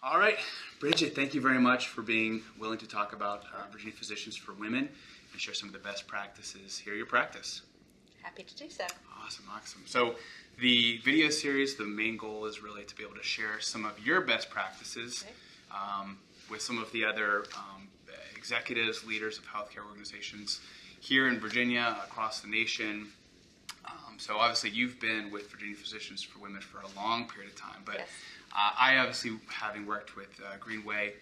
All right, Bridget, thank you very much for being willing to talk about Virginia Physicians for Women and share some of the best practices here at your practice. Happy to do so. Awesome. So the video series, the main goal is really to be able to share some of your best practices with some of the other executives, leaders of healthcare organizations here in Virginia, across the nation. So obviously you've been with Virginia Physicians for Women for a long period of time, but Yes. I obviously, having worked with Greenway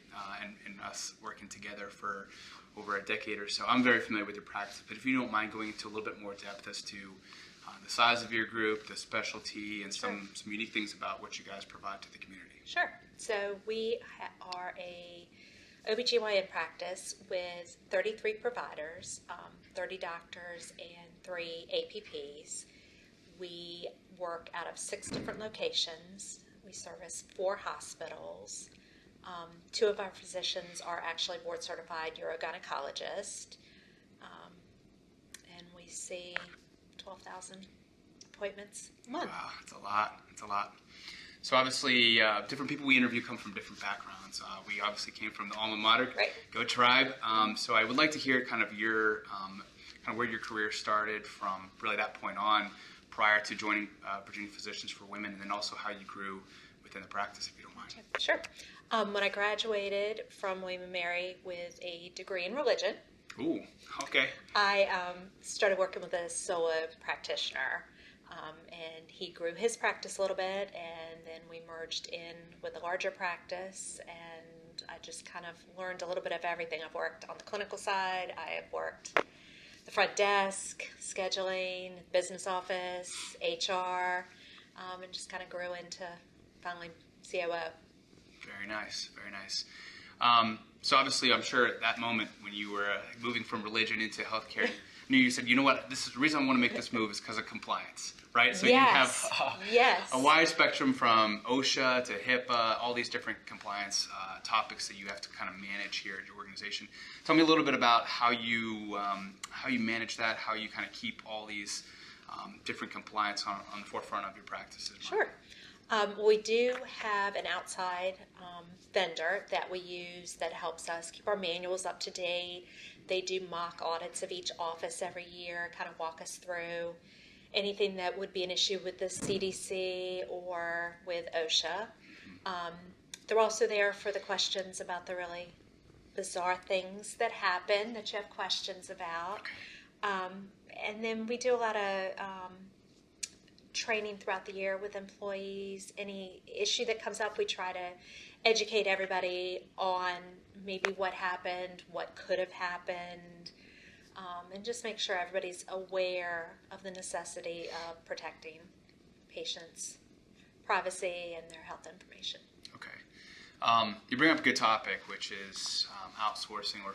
and us working together for over a decade or so, I'm very familiar with your practice. But if you don't mind going into a little bit more depth as to the size of your group, the specialty, and some unique things about what you guys provide to the community. Sure. So we are a OBGYN practice with 33 providers, 30 doctors, and 3 APPs. We work out of 6 different locations. We service 4 hospitals. 2 of our physicians are actually board certified urogynecologists. And we see 12,000 appointments a month. Wow, that's a lot. So obviously, different people we interview come from different backgrounds. We obviously came from the alma mater, Right. Go Tribe. So I would like to hear kind of your, kind of where your career started from really that point on, prior to joining Virginia Physicians for Women, and then also how you grew within the practice, if you don't mind. Sure. When I graduated from William & Mary with a degree in religion, Ooh, okay. I started working with a solo practitioner, and he grew his practice a little bit, and then we merged in with a larger practice, and I just kind of learned a little bit of everything. I've worked on the clinical side, I have worked the front desk, scheduling, business office, HR, and just kind of grew into finally COO. Very nice. So obviously, I'm sure at that moment when you were moving from religion into healthcare, you said, you know what, this is the reason I want to make this move is because of compliance, right? So Yes. you have Yes. a wide spectrum from OSHA to HIPAA, all these different compliance topics that you have to kind of manage here at your organization. Tell me a little bit about how you manage that, how you kind of keep all these different compliance on the forefront of your practices. Sure. We do have an outside vendor that we use that helps us keep our manuals up to date. They do mock audits of each office every year, kind of walk us through anything that would be an issue with the CDC or with OSHA. They're also there for the questions about the really bizarre things that happen that you have questions about. And then we do a lot of training throughout the year with employees. Any issue that comes up, we try to educate everybody on maybe what happened, what could have happened, and just make sure everybody's aware of the necessity of protecting patients' privacy and their health information. Okay. You bring up a good topic, which is outsourcing or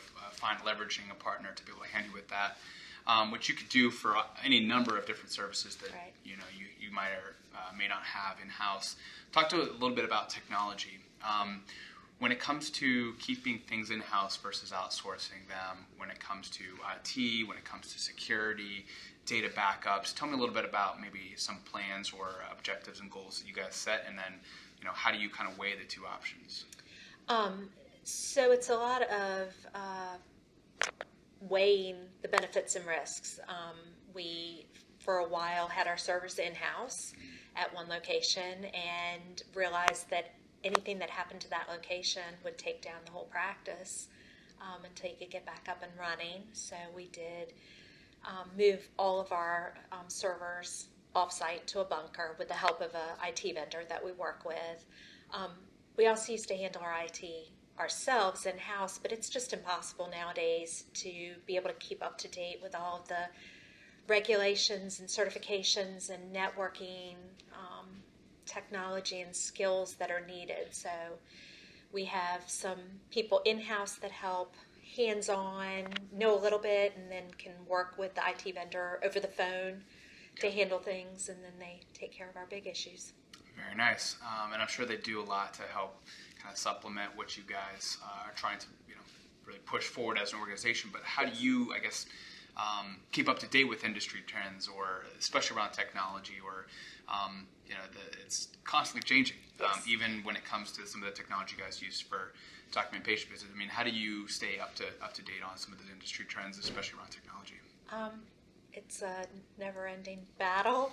leveraging a partner to be able to hand you with that. Which you could do for any number of different services that Right. you might or may not have in-house. Talk to a little bit about technology. When it comes to keeping things in-house versus outsourcing them, when it comes to IT, when it comes to security, data backups, tell me a little bit about maybe some plans or objectives and goals that you guys set, and then how do you kind of weigh the two options? So it's a lot of weighing the benefits and risks. We, for a while, had our servers in-house at one location and realized that anything that happened to that location would take down the whole practice until you could get back up and running. So we did move all of our servers off-site to a bunker with the help of an IT vendor that we work with. We also used to handle our IT ourselves in-house, but it's just impossible nowadays to be able to keep up to date with all of the regulations and certifications and networking technology and skills that are needed. So we have some people in-house that help hands-on, know a little bit, and then can work with the IT vendor over the phone to handle things, and then they take care of our big issues. Very nice. And I'm sure they do a lot to help kind of supplement what you guys are trying to really push forward as an organization. But how do you, I guess, keep up to date with industry trends, or especially around technology, or it's constantly changing. Yes. Even when it comes to some of the technology you guys use for document patient visits. I mean, how do you stay up to date on some of the industry trends, especially around technology? It's a never-ending battle.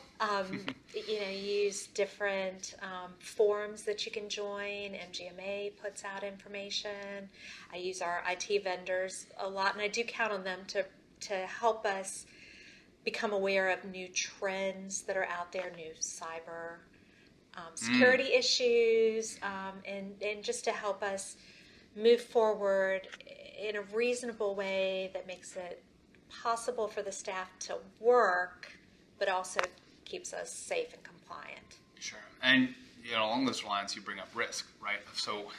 You use different forums that you can join. MGMA puts out information. I use our IT vendors a lot, and I do count on them to help us become aware of new trends that are out there, new cyber security issues, and just to help us move forward in a reasonable way that makes it possible for the staff to work, but also keeps us safe and compliant. Sure. And along those lines, you bring up risk, right? So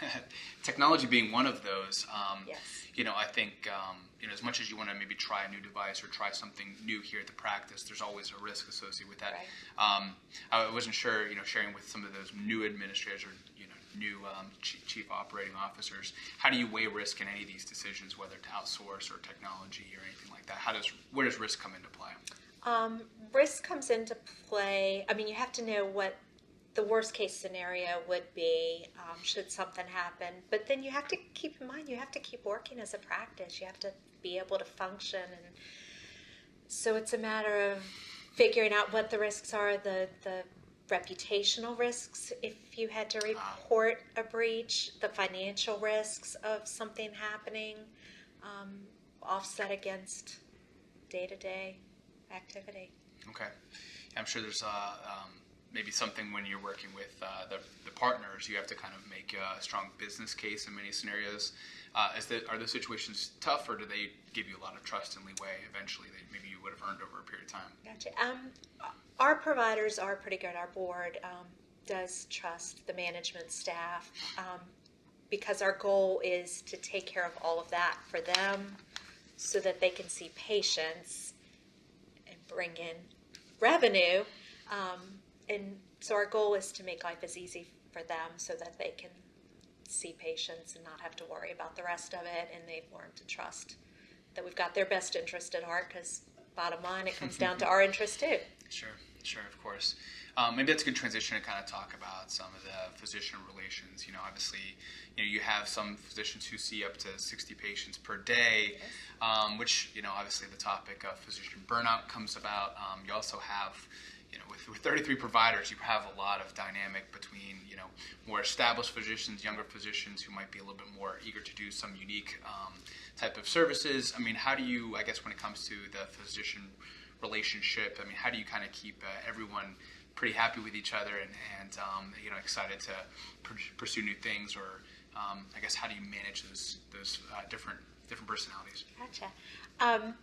technology being one of those, Yes. I think, as much as you want to maybe try a new device or try something new here at the practice, there's always a risk associated with that. Right. I wasn't sure, sharing with some of those new administrators or, new chief operating officers, how do you weigh risk in any of these decisions, whether to outsource or technology or anything like that? Where does risk come into play? Risk comes into play. I mean, you have to know what the worst case scenario would be should something happen. But then you have to keep in mind, you have to keep working as a practice. You have to be able to function. And so it's a matter of figuring out what the risks are, the reputational risks if you had to report a breach, the financial risks of something happening, offset against day-to-day activity. Okay. I'm sure there's maybe something when you're working with the partners, you have to kind of make a strong business case in many scenarios. Are those situations tough, or do they give you a lot of trust and leeway eventually that maybe you would have earned over a period of time? Gotcha. Our providers are pretty good. Our board does trust the management staff because our goal is to take care of all of that for them so that they can see patients and bring in revenue. And so our goal is to make life as easy for them so that they can see patients and not have to worry about the rest of it. And they've learned to trust that we've got their best interest at heart, because bottom line, it comes down to our interest too. Sure, of course. Maybe that's a good transition to kind of talk about some of the physician relations. Obviously, you have some physicians who see up to 60 patients per day, yes. Which, obviously the topic of physician burnout comes about. You also have, with 33 providers, you have a lot of dynamic between, more established physicians, younger physicians who might be a little bit more eager to do some unique type of services. I mean, how do you, I guess when it comes to the physician relationship, I mean, how do you kind of keep everyone pretty happy with each other and excited to pursue new things, or I guess how do you manage those different personalities? Gotcha.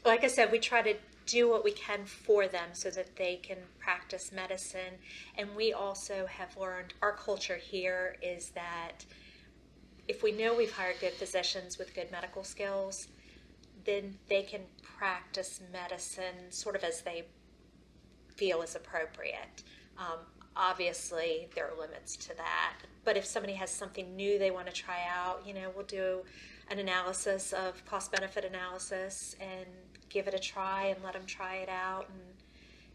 Like I said, we try to do what we can for them so that they can practice medicine. And we also have learned, our culture here is that if we know we've hired good physicians with good medical skills, then they can practice medicine sort of as they feel is appropriate. Obviously, there are limits to that. But if somebody has something new they want to try out, we'll do an analysis of cost-benefit analysis and give it a try and let them try it out.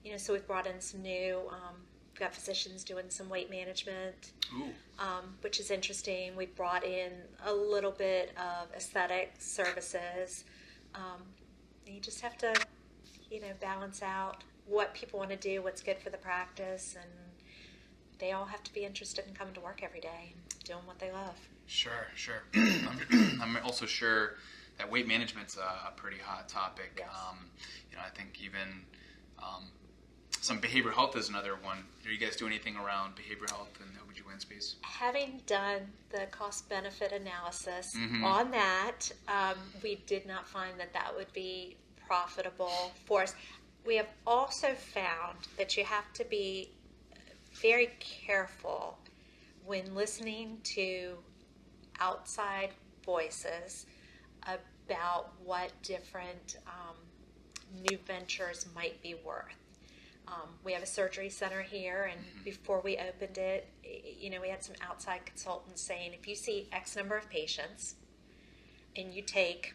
And, so we've brought in some new, we've got physicians doing some weight management, which is interesting. We've brought in a little bit of aesthetic services. You just have to, balance out what people want to do, what's good for the practice, and they all have to be interested in coming to work every day and doing what they love. Sure. I'm also sure that weight management's a pretty hot topic. Yes. I think even some behavioral health is another one. Are you guys doing anything around behavioral health in the OBGYN space? Having done the cost-benefit analysis on that, we did not find that would be profitable for us. We have also found that you have to be very careful when listening to outside voices about what different new ventures might be worth. We have a surgery center here, and before we opened it, we had some outside consultants saying, if you see X number of patients and you take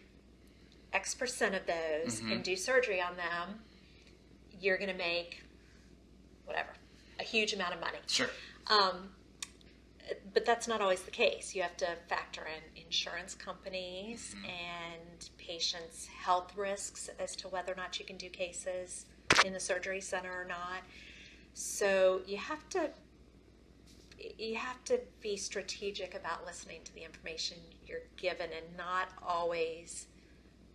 X percent of those and do surgery on them, you're going to make whatever, a huge amount of money. Sure. But that's not always the case. You have to factor in insurance companies and patients' health risks as to whether or not you can do cases in the surgery center or not. So you have to be strategic about listening to the information you're given and not always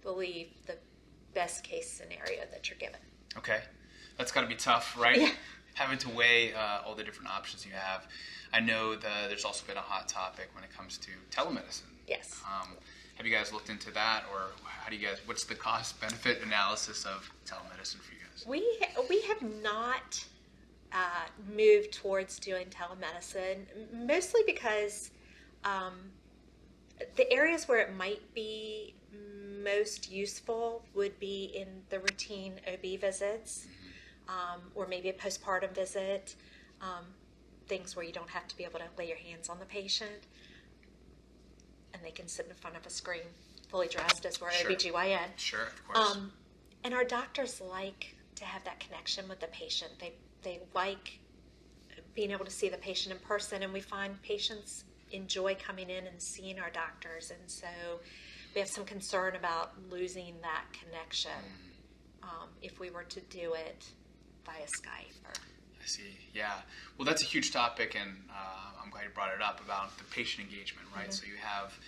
believe the best case scenario that you're given. Okay. That's got to be tough, right? Yeah. Having to weigh all the different options you have. I know there's also been a hot topic when it comes to telemedicine. Yes. Have you guys looked into that, or what's the cost-benefit analysis of telemedicine for you guys? We have not moved towards doing telemedicine, mostly because the areas where it might be most useful would be in the routine OB visits, or maybe a postpartum visit, things where you don't have to be able to lay your hands on the patient and they can sit in front of a screen fully dressed as we're OBGYN. Sure, of course. And our doctors like to have that connection with the patient. They like being able to see the patient in person, and we find patients enjoy coming in and seeing our doctors, and so we have some concern about losing that connection if we were to do it via Skype. I see. Yeah. Well, that's a huge topic, and I'm glad you brought it up about the patient engagement, right? So you have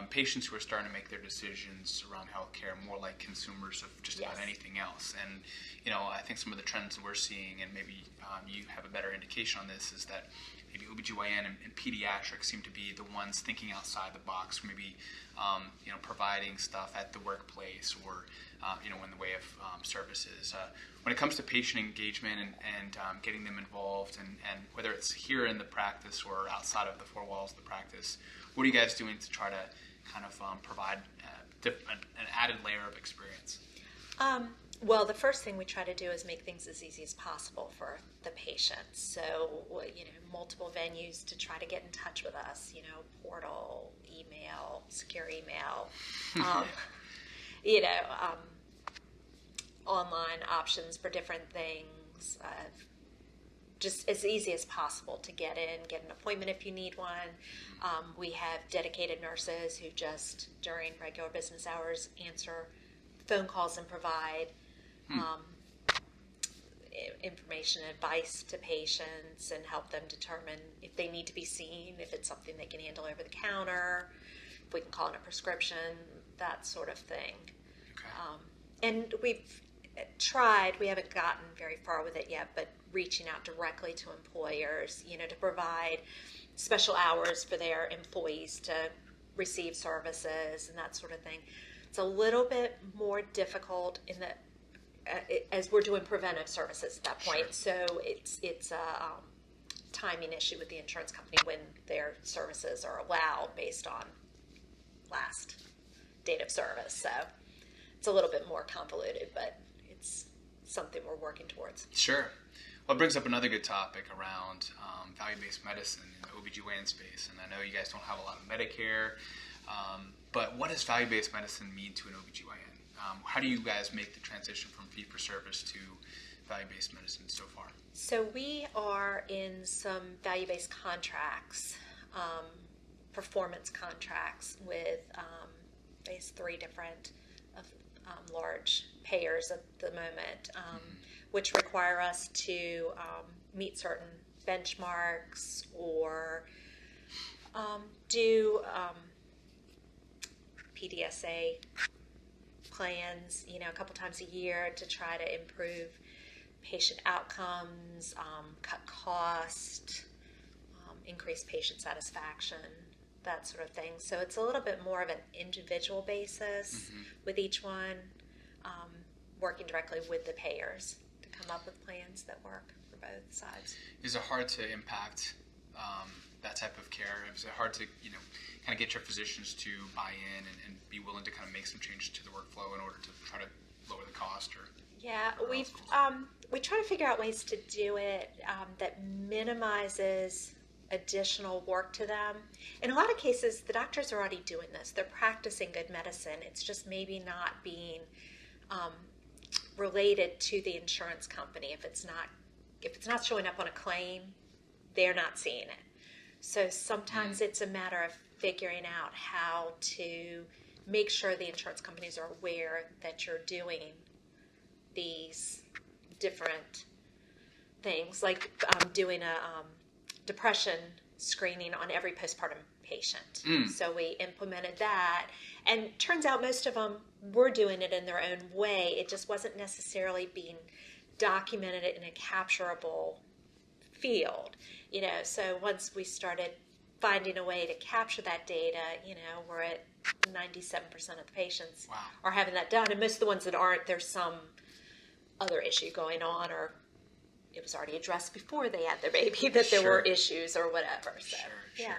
patients who are starting to make their decisions around healthcare more like consumers of just about anything else. And, I think some of the trends that we're seeing, and maybe you have a better indication on this, is that maybe OBGYN and pediatrics seem to be the ones thinking outside the box, maybe, providing stuff at the workplace or, in the way of services. When it comes to patient engagement and getting them involved, and whether it's here in the practice or outside of the four walls of the practice, what are you guys doing to try to kind of provide an added layer of experience? Well, the first thing we try to do is make things as easy as possible for the patients. So, multiple venues to try to get in touch with us, portal, email, secure email, online options for different things, just as easy as possible to get an appointment if you need one. We have dedicated nurses who just, during regular business hours, answer phone calls and provide information and advice to patients and help them determine if they need to be seen, if it's something they can handle over the counter, if we can call in a prescription, that sort of thing. Okay. And we've tried, we haven't gotten very far with it yet, but reaching out directly to employers, to provide special hours for their employees to receive services and that sort of thing. It's a little bit more difficult in the as we're doing preventive services at that point. Sure. So it's a timing issue with the insurance company when their services are allowed based on last date of service. So it's a little bit more convoluted, but it's something we're working towards. Sure. Well, it brings up another good topic around value-based medicine in the OBGYN space. And I know you guys don't have a lot of Medicare, but what does value-based medicine mean to an OBGYN? How do you guys make the transition from fee-for-service to value-based medicine so far? So we are in some value-based contracts, performance contracts with I guess 3 different large payers at the moment, which require us to meet certain benchmarks or do PDSA plans, a couple times a year to try to improve patient outcomes, cut cost, increase patient satisfaction, that sort of thing. So it's a little bit more of an individual basis with each one, working directly with the payers to come up with plans that work for both sides. Is it hard to impact that type of care? Is it hard to, kind of get your physicians to buy in and be willing to kind of make some changes to the workflow in order to try to lower the cost? We try to figure out ways to do it that minimizes additional work to them. In a lot of cases, the doctors are already doing this. They're practicing good medicine. It's just maybe not being related to the insurance company. If it's not showing up on a claim, they're not seeing it. So sometimes it's a matter of figuring out how to make sure the insurance companies are aware that you're doing these different things, like doing a depression screening on every postpartum patient. So we implemented that, and turns out most of them were doing it in their own way. It just wasn't necessarily being documented in a capturable field, so once we started finding a way to capture that data, we're at 97% of the patients are having that done. And most of the ones that aren't, there's some other issue going on, or it was already addressed before they had their baby that there were issues or whatever. So, Sure.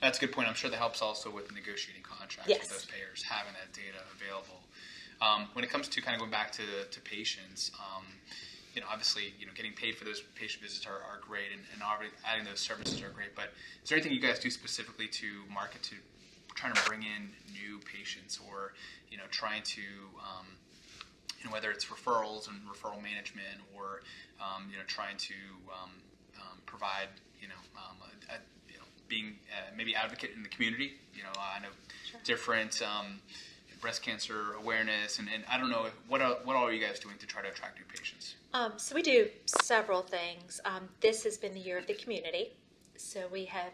That's a good point. I'm sure that helps also with negotiating contracts with those payers, having that data available. When it comes to kind of going back to patients, obviously, getting paid for those patient visits are great, and adding those services are great. But is there anything you guys do specifically to market to trying to bring in new patients, or trying to whether it's referrals and referral management, or trying to provide being maybe advocate in the community? I know different breast cancer awareness, and I don't know what all are you guys doing to try to attract new patients? So we do several things. This has been the year of the community. So we have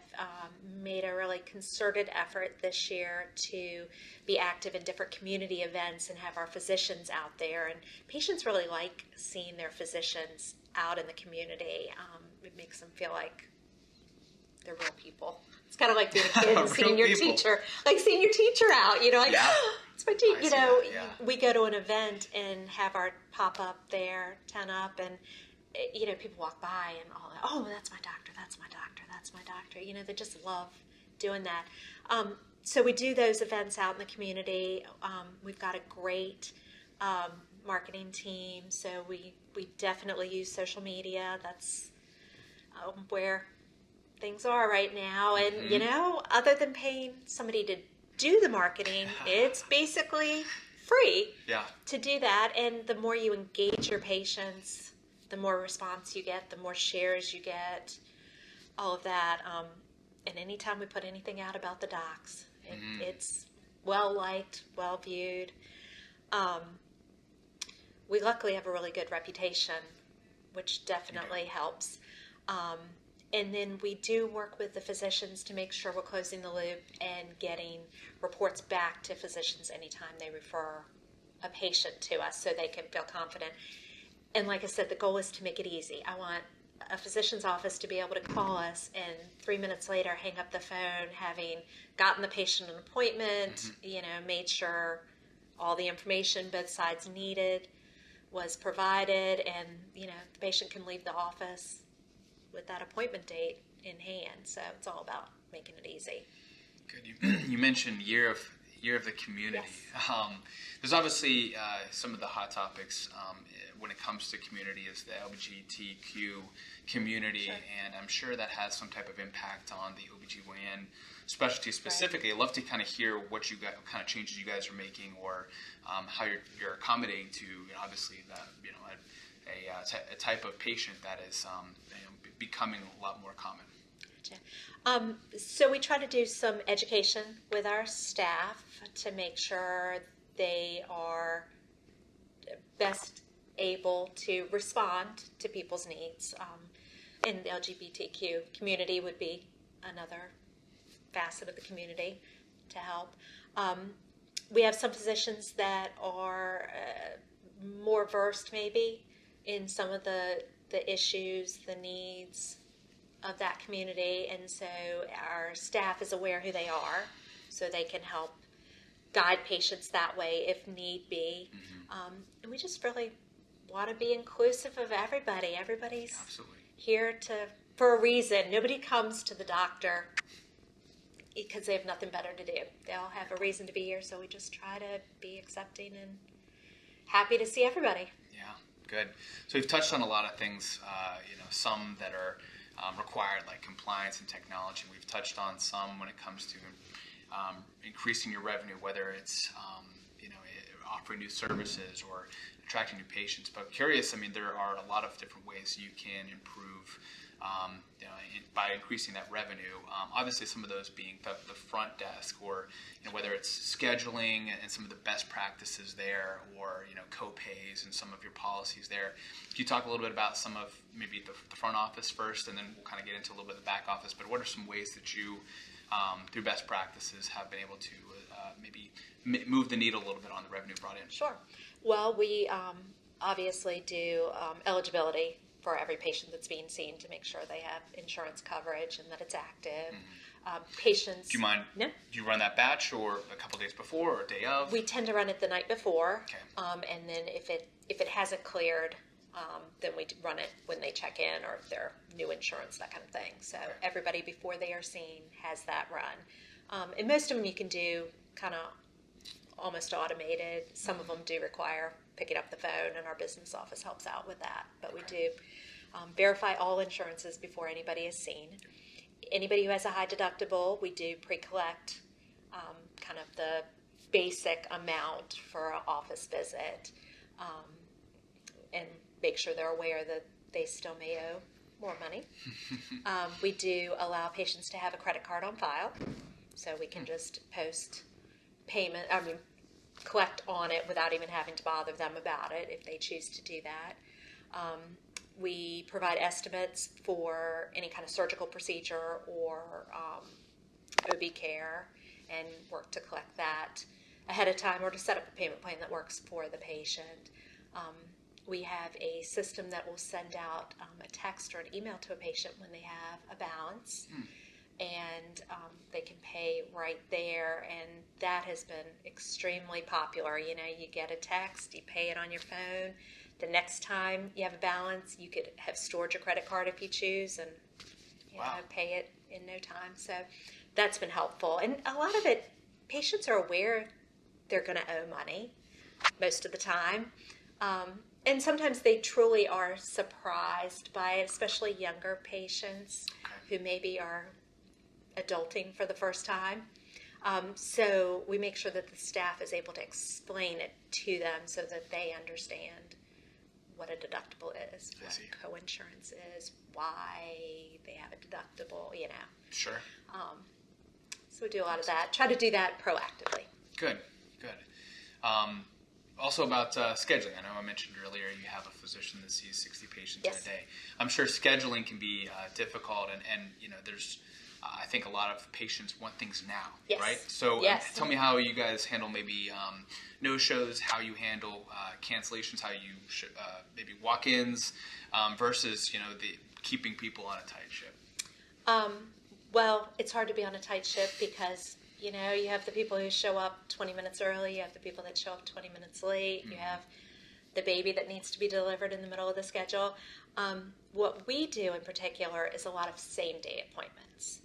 made a really concerted effort this year to be active in different community events and have our physicians out there. And patients really like seeing their physicians out in the community. It makes them feel like they're real people. It's kind of like being a kid and seeing your teacher, like seeing your teacher out, it's my teacher. We go to an event and have our pop-up there, 10 up, and people walk by and all that, oh, that's my doctor, that's my doctor, that's my doctor. They just love doing that. So we do those events out in the community. We've got a great marketing team, so we definitely use social media. That's where things are right now. And, other than paying somebody to do the marketing, it's basically free to do that. And the more you engage your patients, the more response you get, the more shares you get, all of that. And anytime we put anything out about the docs, it's well-liked, well-viewed. We luckily have a really good reputation, which definitely helps. And then we do work with the physicians to make sure we're closing the loop and getting reports back to physicians anytime they refer a patient to us, so they can feel confident. And like I said, the goal is to make it easy. I want a physician's office to be able to call us and 3 minutes later hang up the phone, having gotten the patient an appointment, made sure all the information both sides needed was provided, and the patient can leave the office with that appointment date in hand. So it's all about making it easy. Good. You mentioned year of the community. Yes. There's obviously some of the hot topics when it comes to community is the LGBTQ community, and I'm sure that has some type of impact on the OBGYN specialty specifically. I'd love to kind of hear what kind of changes you guys are making, or how you're accommodating to obviously a type of patient that is becoming a lot more common. So we try to do some education with our staff to make sure they are best able to respond to people's needs. And the LGBTQ community would be another facet of the community to help. We have some physicians that are more versed maybe in some of the issues, the needs of that community, and so our staff is aware who they are, so they can help guide patients that way if need be. And we just really want to be inclusive of everybody. Everybody's here for a reason. Nobody comes to the doctor because they have nothing better to do. They all have a reason to be here, so we just try to be accepting and happy to see everybody. Yeah, good. So we've touched on a lot of things, some that are required, like compliance and technology. We've touched on some when it comes to increasing your revenue, whether it's offering new services or attracting new patients. But curious, I mean, there are a lot of different ways you can improve by increasing that revenue. Obviously, some of those being the front desk, or whether it's scheduling and some of the best practices there, or co-pays and some of your policies there. Can you talk a little bit about some of maybe the front office first, and then we'll kind of get into a little bit of the back office. But what are some ways that you, through best practices, have been able to maybe move the needle a little bit on the revenue brought in? Sure. Well, we obviously do eligibility for every patient that's being seen to make sure they have insurance coverage and that it's active. Patients. Do you mind? No. Do you run that batch, or a couple days before, or a day of? We tend to run it the night before. Okay. And then if it hasn't cleared, then we run it when they check in, or if they're new insurance, that kind of thing. So everybody before they are seen has that run. And most of them you can do kind of almost automated. Some of them do require picking up the phone, and our business office helps out with that. But we do verify all insurances before anybody is seen. Anybody who has a high deductible, we do pre-collect kind of the basic amount for an office visit, and make sure they're aware that they still may owe more money. We do allow patients to have a credit card on file, so we can just collect on it without even having to bother them about it if they choose to do that. We provide estimates for any kind of surgical procedure or OB care, and work to collect that ahead of time, or to set up a payment plan that works for the patient. We have a system that will send out a text or an email to a patient when they have a balance, and they can pay right there, and that has been extremely popular. You get a text, you pay it on your phone. The next time you have a balance, you could have stored your credit card if you choose, and pay it in no time. So that's been helpful. And a lot of it, patients are aware they're going to owe money most of the time. And sometimes they truly are surprised by it, especially younger patients who maybe are adulting for the first time. So we make sure that the staff is able to explain it to them so that they understand what a deductible is, what coinsurance is, why they have a deductible, Sure. So we do a lot of that. Try to do that proactively. Good. Also about scheduling. I know I mentioned earlier you have a physician that sees 60 patients in a day. I'm sure scheduling can be difficult, and there's I think a lot of patients want things now, right? So tell me how you guys handle maybe no-shows, how you handle cancellations, how you maybe walk-ins versus the keeping people on a tight ship. Well, it's hard to be on a tight ship because you have the people who show up 20 minutes early, you have the people that show up 20 minutes late, you have the baby that needs to be delivered in the middle of the schedule. What we do in particular is a lot of same-day appointments.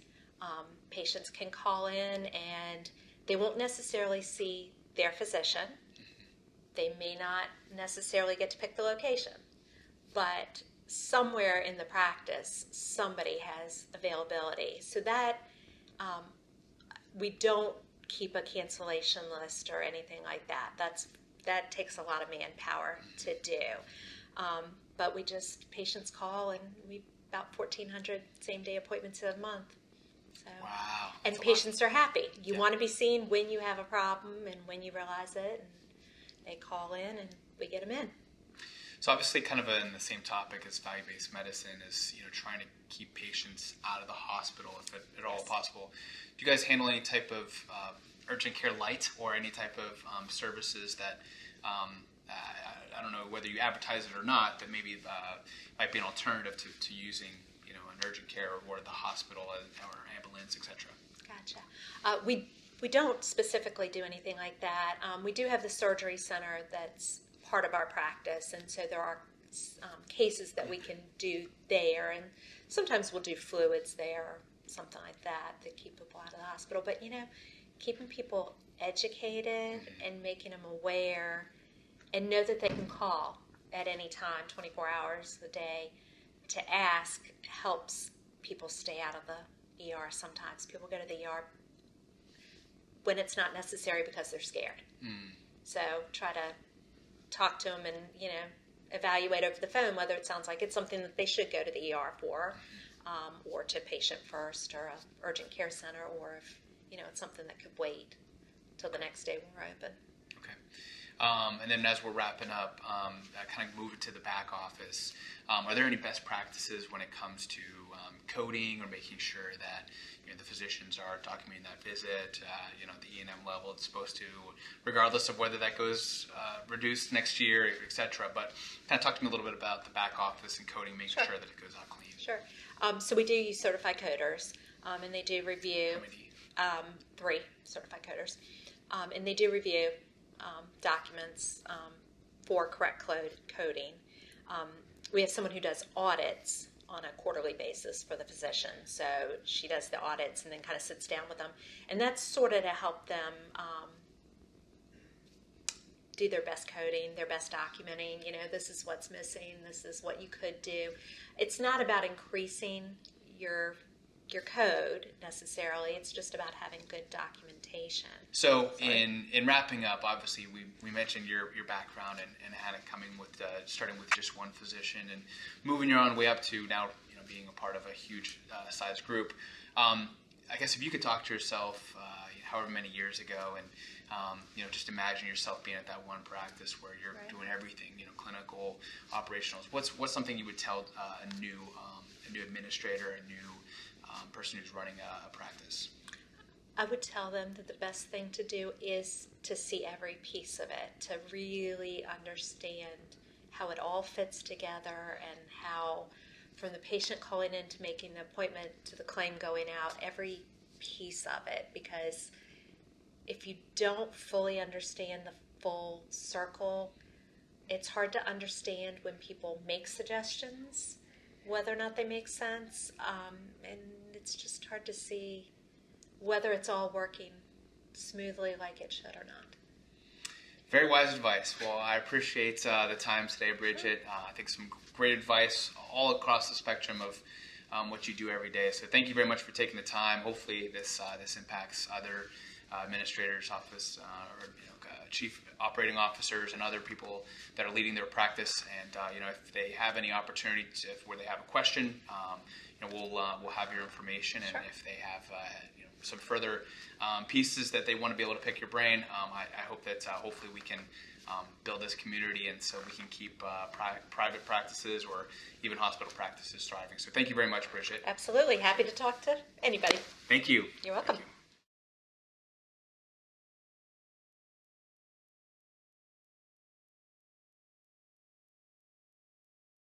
Patients can call in and they won't necessarily see their physician. They may not necessarily get to pick the location, but somewhere in the practice, somebody has availability. So that we don't keep a cancellation list or anything like that. That takes a lot of manpower to do. But patients call, and we about 1,400 same-day appointments a month. So, wow. And patients are happy. You want to be seen when you have a problem and when you realize it, and they call in and we get them in. So obviously kind of in the same topic as value-based medicine is, trying to keep patients out of the hospital if at all possible. Do you guys handle any type of urgent care light or any type of services that, I don't know whether you advertise it or not, that maybe might be an alternative to using an urgent care or the hospital or ambulance, etc.? Gotcha. We don't specifically do anything like that. We do have the surgery center that's part of our practice, and so there are cases that we can do there, and sometimes we'll do fluids there or something like that keep people out of the hospital. But keeping people educated and making them aware and know that they can call at any time, 24 hours a day, to ask helps people stay out of the ER sometimes. People go to the ER when it's not necessary because they're scared. So try to talk to them and, evaluate over the phone whether it sounds like it's something that they should go to the ER for, or to patient first or a urgent care center, or if, it's something that could wait till the next day when we're open. Okay. And then as we're wrapping up, kind of moving to the back office, are there any best practices when it comes to coding or making sure that the physicians are documenting that visit, the E&M level it's supposed to, regardless of whether that goes reduced next year, et cetera. But kind of talk to me a little bit about the back office and coding, making sure that it goes out clean. Sure. So we do use certified coders, and they do review 3 certified coders, and they do review documents for correct coding. We have someone who does audits on a quarterly basis for the physician. So she does the audits and then kind of sits down with them. And that's sort of to help them do their best coding, their best documenting. This is what's missing. This is what you could do. It's not about increasing your code necessarily. It's just about having good documentation. So in wrapping up, obviously we mentioned your background and had it coming with starting with just one physician and moving your own way up to now being a part of a huge size group. I guess if you could talk to yourself however many years ago and just imagine yourself being at that one practice where you're doing everything, clinical, operational. What's something you would tell a new administrator, a new person who's running a practice? I would tell them that the best thing to do is to see every piece of it, to really understand how it all fits together and how, from the patient calling in to making the appointment to the claim going out, every piece of it. Because if you don't fully understand the full circle, it's hard to understand when people make suggestions, whether or not they make sense, and it's just hard to see whether it's all working smoothly like it should or not. Very wise advice. Well, I appreciate the time today, Bridget. I think some great advice all across the spectrum of what you do every day. So thank you very much for taking the time. Hopefully this impacts other administrators' office or chief operating officers and other people that are leading their practice. And if they have any opportunity where they have a question, we'll have your information. And if they have some further pieces that they want to be able to pick your brain, I hope that hopefully we can build this community, and so we can keep private practices or even hospital practices thriving. So thank you very much, Bridget. Absolutely. Happy to talk to anybody. Thank you. You're welcome. Thank you.